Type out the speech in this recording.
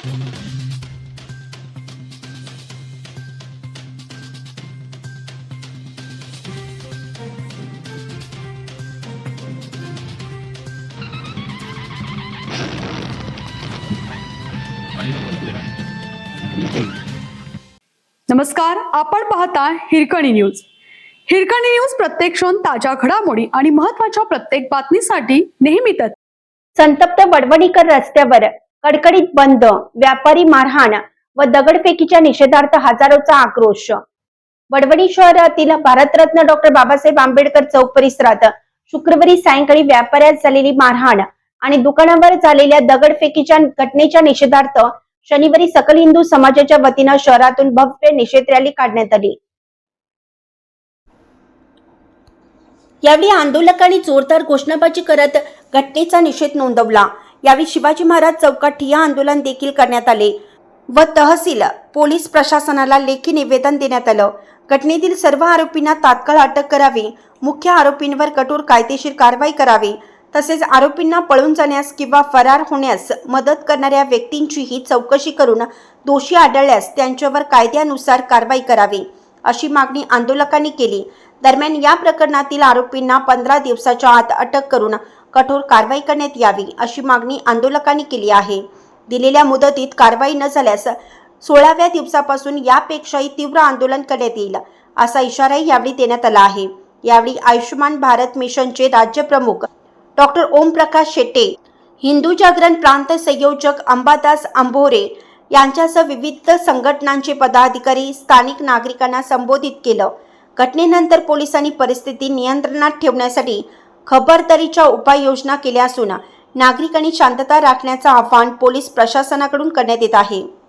नमस्कार, आपण पाहता हिरकणी न्यूज. हिरकणी न्यूज प्रत्येक क्षण ताज्या घडामोडी आणि महत्त्वाच्या प्रत्येक बातमीसाठी नेहमीच. संतप्त वडवणीकर रस्त्यावर कडकडीत बंद, व्यापारी मारहाण व दगडफेकीच्या निषेधार्थ हजारोचा आक्रोश. वडवणी शहरातील भारतरत्न डॉक्टर बाबासाहेब आंबेडकर चौक परिसरात शुक्रवारी सायंकाळी व्यापाऱ्यात झालेली मारहाण आणि दुकानावर झालेल्या दगडफेकीच्या घटनेच्या निषेधार्थ शनिवारी सकल हिंदू समाजाच्या वतीनं शहरातून भव्य निषेध रॅली काढण्यात आली. यावेळी आंदोलकांनी जोरदार घोषणाबाजी करत घटनेचा निषेध नोंदवला. यावेळी शिवाजी महाराज चौकात ठिय्या आंदोलन देखील करण्यात आले व तहसील पोलीस प्रशासनाला लेखी निवेदन देण्यात आलं. घटनेतील सर्व आरोपींना तात्काळ अटक करावी, मुख्य आरोपींवर कठोर कायदेशीर कारवाई करावी, तसेच आरोपींना पळून जाण्यास किंवा फरार होण्यास मदत करणाऱ्या व्यक्तींचीही चौकशी करून दोषी आढळल्यास त्यांच्यावर कायद्यानुसार कारवाई करावी, अशी मागणी आंदोलकांनी केली. दरम्यान या प्रकरणातील आरोपींना 15 दिवसाच्या आत अटक करून कठोर कारवाई करण्यात यावी, अशी मागणी आंदोलकांनी केली आहे. दिलेल्या मुदतीत कारवाई न झाल्यास 16व्या दिवसापासून यापेक्षाही तीव्र आंदोलन करण्यात येईल, असा इशाराही यावेळी देण्यात आला आहे. यावेळी आयुष्यमान भारत मिशनचे राज्य प्रमुख डॉक्टर ओमप्रकाश शेट्टे, हिंदू जागरण प्रांत संयोजक अंबादास आंबोरे यांच्यासह विविध संघटनांचे पदाधिकारी स्थानिक नागरिकांना संबोधित केलं. घटनेनंतर पोलिसांनी परिस्थिती नियंत्रणात ठेवण्यासाठी खबरदारीच्या उपाययोजना केल्या असून नागरिकांनी शांतता राखण्याचं आवाहन पोलीस प्रशासनाकडून करण्यात येत आहे.